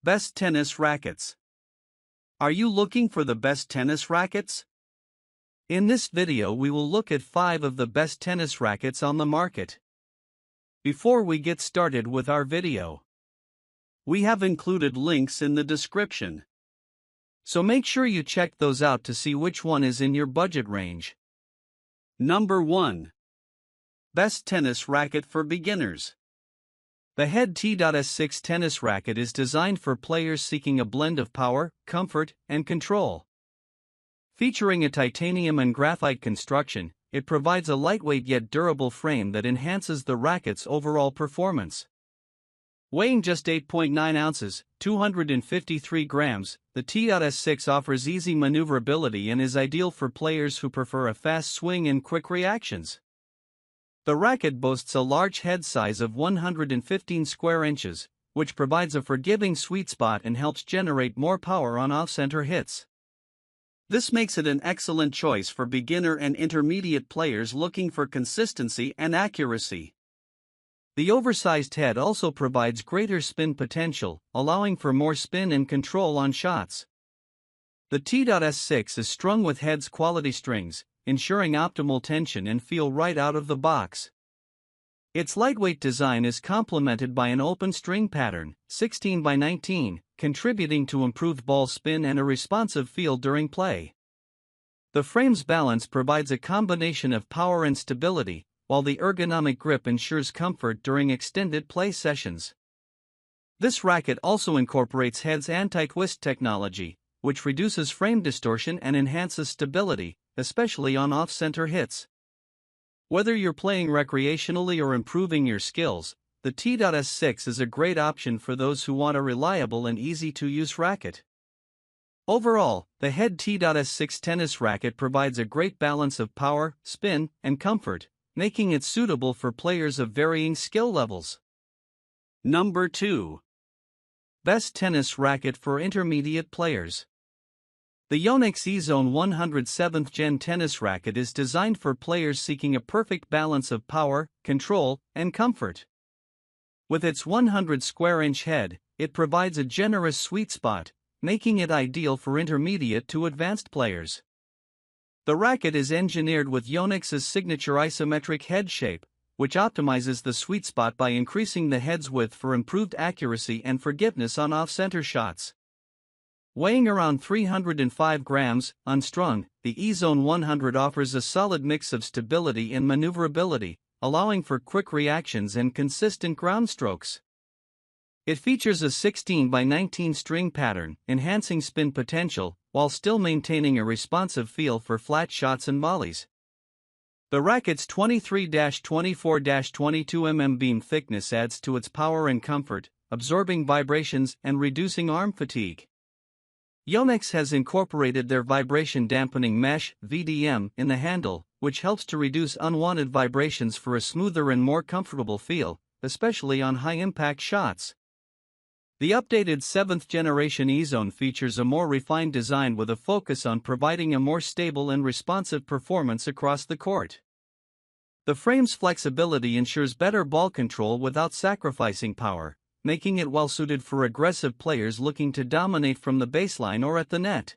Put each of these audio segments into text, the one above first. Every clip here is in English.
Best tennis rackets. Are you looking for the best tennis rackets? In this video we will look at 5 of the best tennis rackets on the market. Before we get started with our video, we have included links in the description. So make sure you check those out to see which one is in your budget range. Number 1. Best tennis racket for beginners. The Head T.S6 tennis racket is designed for players seeking a blend of power, comfort, and control. Featuring a titanium and graphite construction, it provides a lightweight yet durable frame that enhances the racket's overall performance. Weighing just 8.9 ounces, 253 grams, the T.S6 offers easy maneuverability and is ideal for players who prefer a fast swing and quick reactions. The racket boasts a large head size of 115 square inches, which provides a forgiving sweet spot and helps generate more power on off-center hits. This makes it an excellent choice for beginner and intermediate players looking for consistency and accuracy. The oversized head also provides greater spin potential, allowing for more spin and control on shots. The T.S6 is strung with heads quality strings, ensuring optimal tension and feel right out of the box. Its lightweight design is complemented by an open string pattern, 16 by 19, contributing to improved ball spin and a responsive feel during play. The frame's balance provides a combination of power and stability, while the ergonomic grip ensures comfort during extended play sessions. This racket also incorporates Head's anti-twist technology, which reduces frame distortion and enhances stability, especially on off-center hits. Whether you're playing recreationally or improving your skills, the T.S6 is a great option for those who want a reliable and easy-to-use racket. Overall, the Head T.S6 tennis racket provides a great balance of power, spin, and comfort, making it suitable for players of varying skill levels. Number 2. Best tennis racket for intermediate players. The Yonex E-Zone 100 7th Gen tennis racket is designed for players seeking a perfect balance of power, control, and comfort. With its 100 square inch head, it provides a generous sweet spot, making it ideal for intermediate to advanced players. The racket is engineered with Yonex's signature isometric head shape, which optimizes the sweet spot by increasing the head's width for improved accuracy and forgiveness on off-center shots. Weighing around 305 grams, unstrung, the E-Zone 100 offers a solid mix of stability and maneuverability, allowing for quick reactions and consistent ground strokes. It features a 16 by 19 string pattern, enhancing spin potential, while still maintaining a responsive feel for flat shots and volleys. The racket's 23-24-22 mm beam thickness adds to its power and comfort, absorbing vibrations and reducing arm fatigue. Yonex has incorporated their vibration dampening mesh (VDM) in the handle, which helps to reduce unwanted vibrations for a smoother and more comfortable feel, especially on high-impact shots. The updated 7th generation E-Zone features a more refined design with a focus on providing a more stable and responsive performance across the court. The frame's flexibility ensures better ball control without sacrificing power, making it well-suited for aggressive players looking to dominate from the baseline or at the net.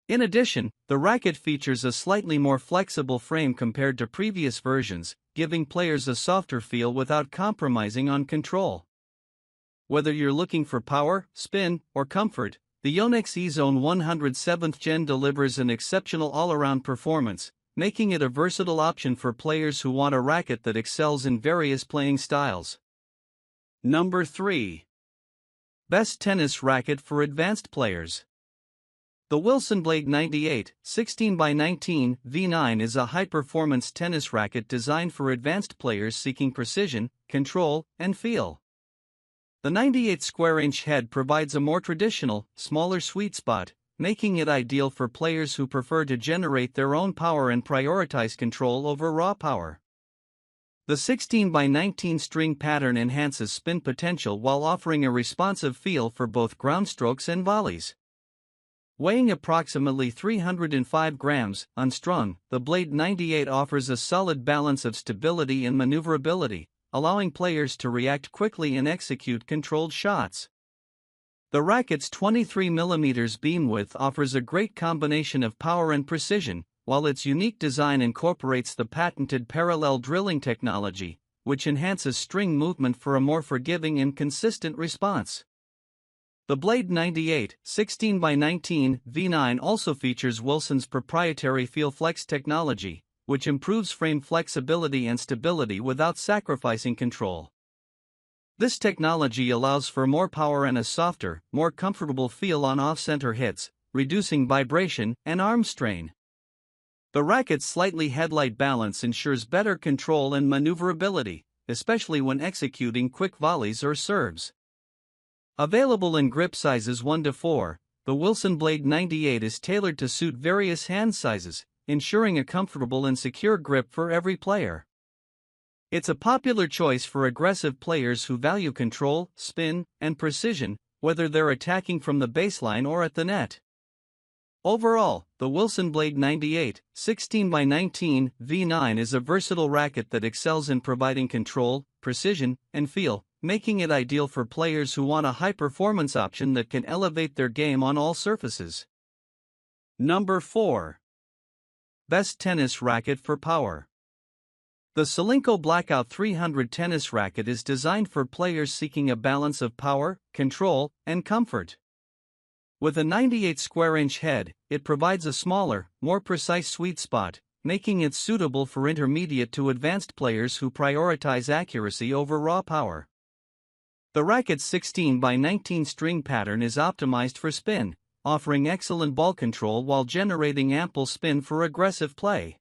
In addition, the racket features a slightly more flexible frame compared to previous versions, giving players a softer feel without compromising on control. Whether you're looking for power, spin, or comfort, the Yonex E-Zone 100 7th Gen delivers an exceptional all-around performance, making it a versatile option for players who want a racket that excels in various playing styles. Number 3. Best tennis racket for advanced players. The Wilson Blade 98 16 by 19 V9 is a high-performance tennis racket designed for advanced players seeking precision, control, and feel. The 98 square inch head provides a more traditional, smaller sweet spot, making it ideal for players who prefer to generate their own power and prioritize control over raw power. The 16 by 19 string pattern enhances spin potential while offering a responsive feel for both ground strokes and volleys. Weighing approximately 305 grams, unstrung, the Blade 98 offers a solid balance of stability and maneuverability, allowing players to react quickly and execute controlled shots. The racket's 23mm beam width offers a great combination of power and precision, while its unique design incorporates the patented parallel drilling technology, which enhances string movement for a more forgiving and consistent response. The Blade 98 16x19 V9 also features Wilson's proprietary FeelFlex technology, which improves frame flexibility and stability without sacrificing control. This technology allows for more power and a softer, more comfortable feel on off-center hits, reducing vibration and arm strain. The racket's slightly headlight balance ensures better control and maneuverability, especially when executing quick volleys or serves. Available in grip sizes 1 to 4, the Wilson Blade 98 is tailored to suit various hand sizes, ensuring a comfortable and secure grip for every player. It's a popular choice for aggressive players who value control, spin, and precision, whether they're attacking from the baseline or at the net. Overall, the Wilson Blade 98 16x19 V9 is a versatile racket that excels in providing control, precision, and feel, making it ideal for players who want a high-performance option that can elevate their game on all surfaces. Number 4. Best tennis racket for power. The Solinco Blackout 300 tennis racket is designed for players seeking a balance of power, control, and comfort. With a 98 square inch head, it provides a smaller, more precise sweet spot, making it suitable for intermediate to advanced players who prioritize accuracy over raw power. The racket's 16x19 string pattern is optimized for spin, offering excellent ball control while generating ample spin for aggressive play.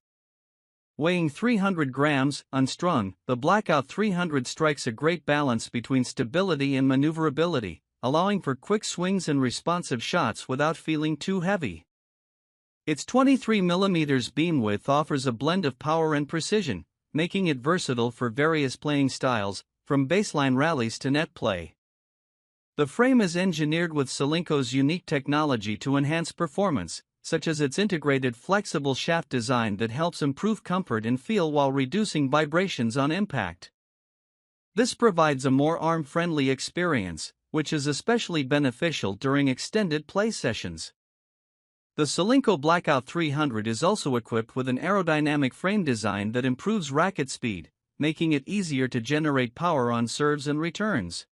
Weighing 300 grams, unstrung, the Blackout 300 strikes a great balance between stability and maneuverability, allowing for quick swings and responsive shots without feeling too heavy. Its 23mm beam width offers a blend of power and precision, making it versatile for various playing styles, from baseline rallies to net play. The frame is engineered with Solinco's unique technology to enhance performance, such as its integrated flexible shaft design that helps improve comfort and feel while reducing vibrations on impact. This provides a more arm-friendly experience, which is especially beneficial during extended play sessions. The Solinco Blackout 300 is also equipped with an aerodynamic frame design that improves racket speed, making it easier to generate power on serves and returns.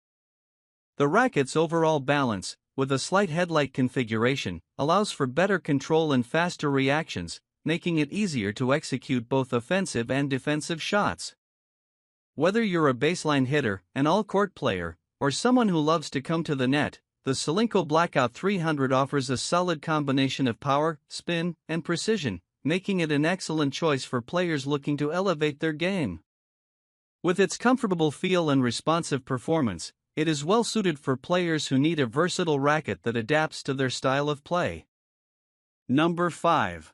The racket's overall balance, with a slight headlight configuration, allows for better control and faster reactions, making it easier to execute both offensive and defensive shots. Whether you're a baseline hitter, an all-court player, or someone who loves to come to the net, the Solinco Blackout 300 offers a solid combination of power, spin, and precision, making it an excellent choice for players looking to elevate their game. With its comfortable feel and responsive performance, it is well suited for players who need a versatile racket that adapts to their style of play. Number 5.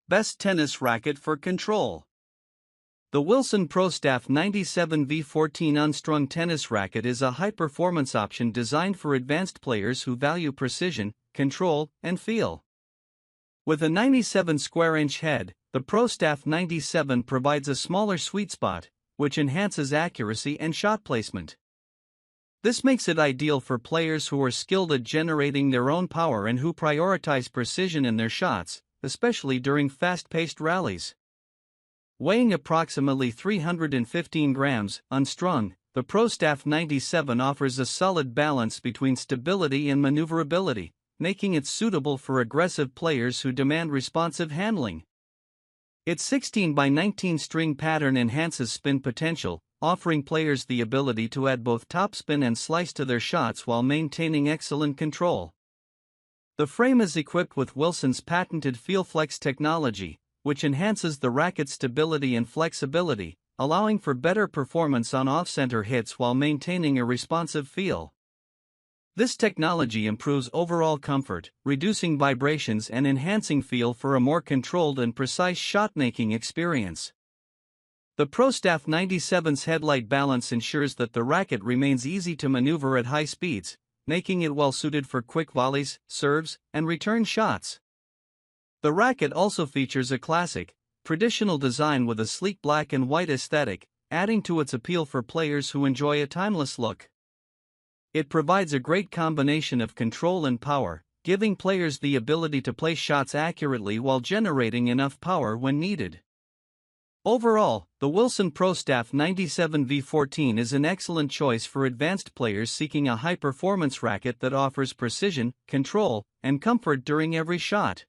Best tennis racket for control. The Wilson ProStaff 97 V14 unstrung tennis racket is a high-performance option designed for advanced players who value precision, control, and feel. With a 97 square inch head, the ProStaff 97 provides a smaller sweet spot, which enhances accuracy and shot placement. This makes it ideal for players who are skilled at generating their own power and who prioritize precision in their shots, especially during fast-paced rallies. Weighing approximately 315 grams, unstrung, the ProStaff 97 offers a solid balance between stability and maneuverability, making it suitable for aggressive players who demand responsive handling. Its 16x19 string pattern enhances spin potential, offering players the ability to add both topspin and slice to their shots while maintaining excellent control. The frame is equipped with Wilson's patented FeelFlex technology, which enhances the racket's stability and flexibility, allowing for better performance on off-center hits while maintaining a responsive feel. This technology improves overall comfort, reducing vibrations and enhancing feel for a more controlled and precise shot-making experience. The ProStaff 97's headlight balance ensures that the racket remains easy to maneuver at high speeds, making it well suited for quick volleys, serves, and return shots. The racket also features a classic, traditional design with a sleek black and white aesthetic, adding to its appeal for players who enjoy a timeless look. It provides a great combination of control and power, giving players the ability to play shots accurately while generating enough power when needed. Overall, the Wilson Pro Staff 97V14 is an excellent choice for advanced players seeking a high-performance racket that offers precision, control, and comfort during every shot.